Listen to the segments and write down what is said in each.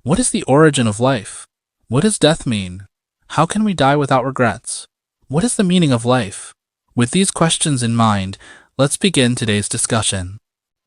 What is the origin of life? What does death mean? How can we die without regrets? What is the meaning of life? With these questions in mind, let's begin today's discussion.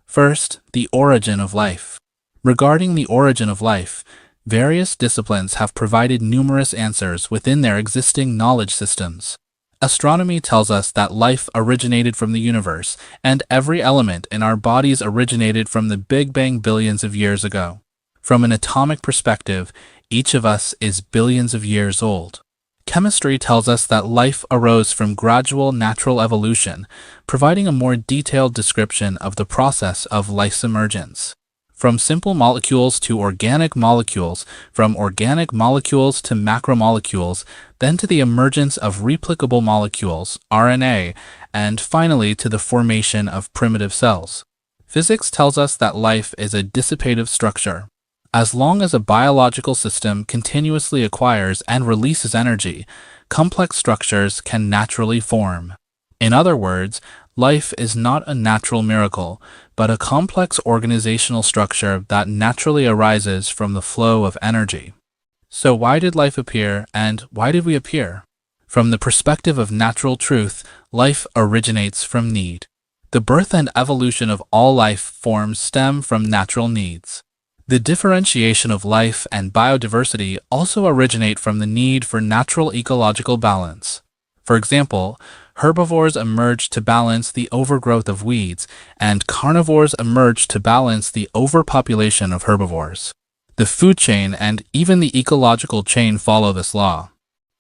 First, the origin of life. Regarding the origin of life, various disciplines have provided numerous answers within their existing knowledge systems. Astronomy tells us that life originated from the universe, and every element in our bodies originated from the Big Bang billions of years ago. From an atomic perspective, each of us is billions of years old. Chemistry tells us that life arose from gradual natural evolution, providing a more detailed description of the process of life's emergence. From simple molecules to organic molecules, from organic molecules to macromolecules, then to the emergence of replicable molecules, RNA, and finally to the formation of primitive cells. Physics tells us that life is a dissipative structure. As long as a biological system continuously acquires and releases energy, complex structures can naturally form. In other words, life is not a natural miracle, but a complex organizational structure that naturally arises from the flow of energy. So why did life appear, and why did we appear? From the perspective of natural truth, life originates from need. The birth and evolution of all life forms stem from natural needs. The differentiation of life and biodiversity also originate from the need for natural ecological balance. For example, herbivores emerged to balance the overgrowth of weeds, and carnivores emerged to balance the overpopulation of herbivores. The food chain and even the ecological chain follow this law.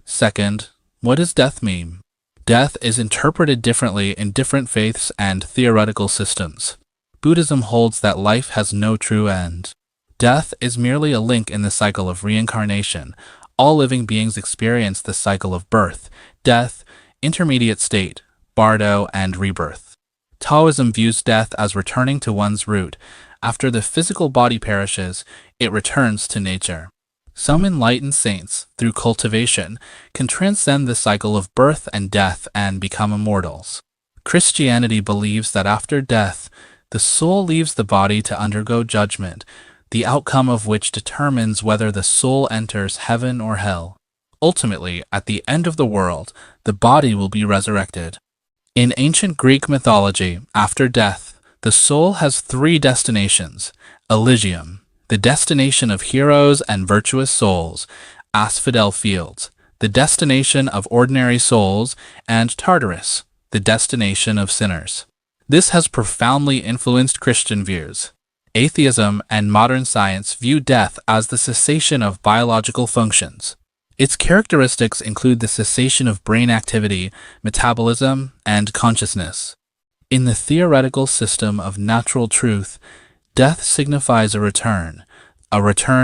Second, what does death mean? Death is interpreted differently in different faiths and theoretical systems. Buddhism holds that life has no true end. Death is merely a link in the cycle of reincarnation. All living beings experience the cycle of birth, death, intermediate state, bardo, and rebirth. Taoism views death as returning to one's root. After the physical body perishes, it returns to nature. Some enlightened saints, through cultivation, can transcend the cycle of birth and death and become immortals. Christianity believes that after death, the soul leaves the body to undergo judgment, the outcome of which determines whether the soul enters heaven or hell. Ultimately, at the end of the world, the body will be resurrected. In ancient Greek mythology, after death, the soul has three destinations: Elysium, the destination of heroes and virtuous souls; asphodel fields, the destination of ordinary souls; and Tartarus, the destination of sinners. This has profoundly influenced Christian views. Atheism and modern science view death as the cessation of biological functions. Its characteristics include the cessation of brain activity, metabolism, and consciousness. In the theoretical system of natural truth, death signifies a return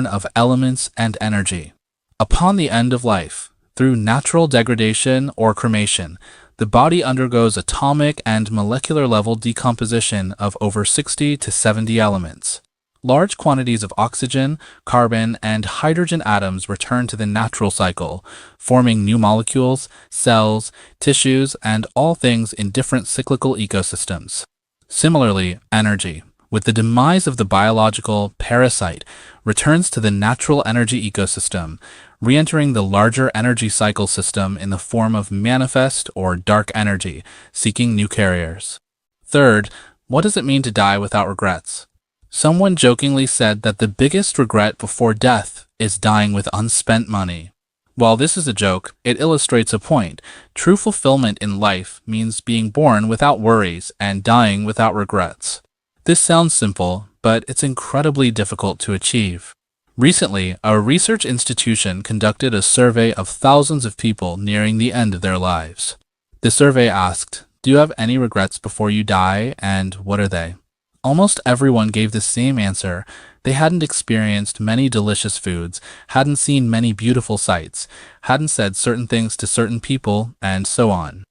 of elements and energy. Upon the end of life, through natural degradation or cremation, the body undergoes atomic and molecular level decomposition of over 60 to 70 elements. Large quantities of oxygen, carbon, and hydrogen atoms return to the natural cycle, forming new molecules, cells, tissues, and all things in different cyclical ecosystems. Similarly, energy, with the demise of the biological parasite, returns to the natural energy ecosystem, re-entering the larger energy cycle system in the form of manifest or dark energy, seeking new carriers. Third, what does it mean to die without regrets? Someone jokingly said that the biggest regret before death is dying with unspent money. While this is a joke, it illustrates a point. True fulfillment in life means being born without worries and dying without regrets. This sounds simple, but it's incredibly difficult to achieve. Recently, a research institution conducted a survey of thousands of people nearing the end of their lives. The survey asked, "Do you have any regrets before you die, and what are they?" Almost everyone gave the same answer. They hadn't experienced many delicious foods, hadn't seen many beautiful sights, hadn't said certain things to certain people, and so on.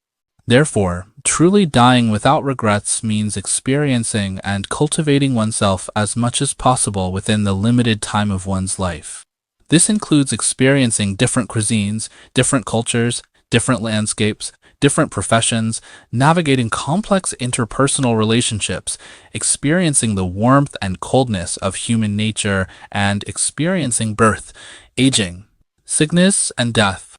Therefore, truly dying without regrets means experiencing and cultivating oneself as much as possible within the limited time of one's life. This includes experiencing different cuisines, different cultures, different landscapes, different professions, navigating complex interpersonal relationships, experiencing the warmth and coldness of human nature, and experiencing birth, aging, sickness, and death.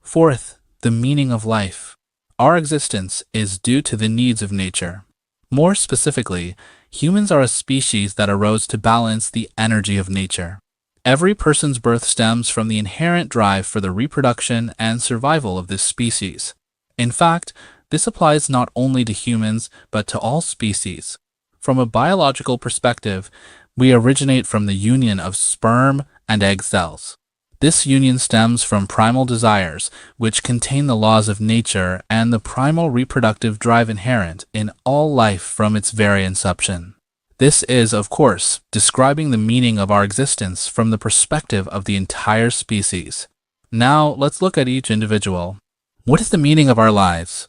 Fourth, the meaning of life. Our existence is due to the needs of nature. More specifically, humans are a species that arose to balance the energy of nature. Every person's birth stems from the inherent drive for the reproduction and survival of this species. In fact, this applies not only to humans, but to all species. From a biological perspective, we originate from the union of sperm and egg cells. This union stems from primal desires, which contain the laws of nature and the primal reproductive drive inherent in all life from its very inception. This is, of course, describing the meaning of our existence from the perspective of the entire species. Now, let's look at each individual. What is the meaning of our lives?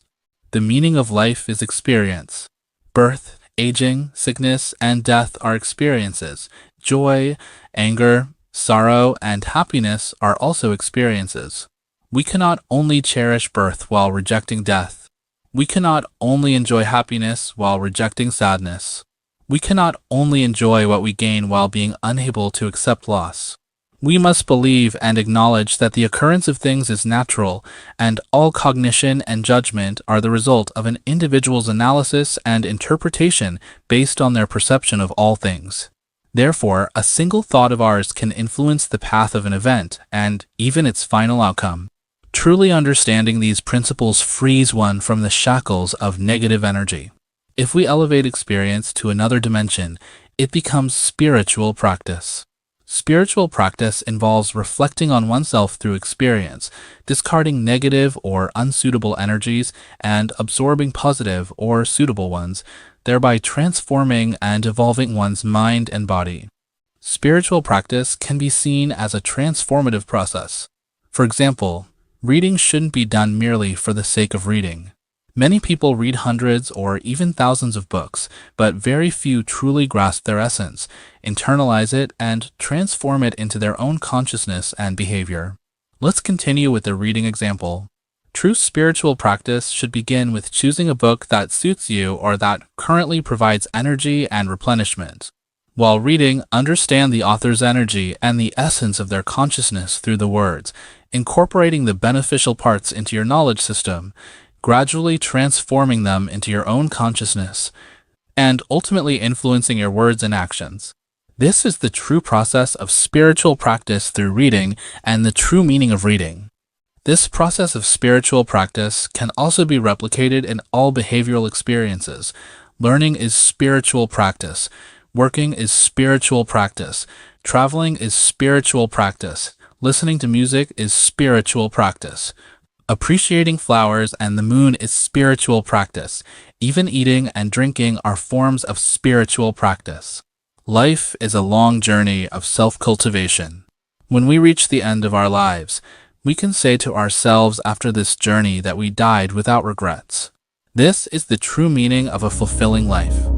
The meaning of life is experience. Birth, aging, sickness, and death are experiences. Joy, anger, sorrow, and happiness are also experiences. We cannot only cherish birth while rejecting death. We cannot only enjoy happiness while rejecting sadness. We cannot only enjoy what we gain while being unable to accept loss. We must believe and acknowledge that the occurrence of things is natural, and all cognition and judgment are the result of an individual's analysis and interpretation based on their perception of all things. Therefore, a single thought of ours can influence the path of an event and even its final outcome. Truly understanding these principles frees one from the shackles of negative energy. If we elevate experience to another dimension, it becomes spiritual practice. Spiritual practice involves reflecting on oneself through experience, discarding negative or unsuitable energies, and absorbing positive or suitable ones, thereby transforming and evolving one's mind and body. Spiritual practice can be seen as a transformative process. For example, reading shouldn't be done merely for the sake of reading. Many people read hundreds or even thousands of books, but very few truly grasp their essence, internalize it, and transform it into their own consciousness and behavior. Let's continue with the reading example. True spiritual practice should begin with choosing a book that suits you or that currently provides energy and replenishment. While reading, understand the author's energy and the essence of their consciousness through the words, incorporating the beneficial parts into your knowledge system, gradually transforming them into your own consciousness, and ultimately influencing your words and actions. This is the true process of spiritual practice through reading and the true meaning of reading. This process of spiritual practice can also be replicated in all behavioral experiences. Learning is spiritual practice. Working is spiritual practice. Traveling is spiritual practice. Listening to music is spiritual practice. Appreciating flowers and the moon is spiritual practice. Even eating and drinking are forms of spiritual practice. Life is a long journey of self-cultivation. When we reach the end of our lives, we can say to ourselves after this journey that we died without regrets. This is the true meaning of a fulfilling life.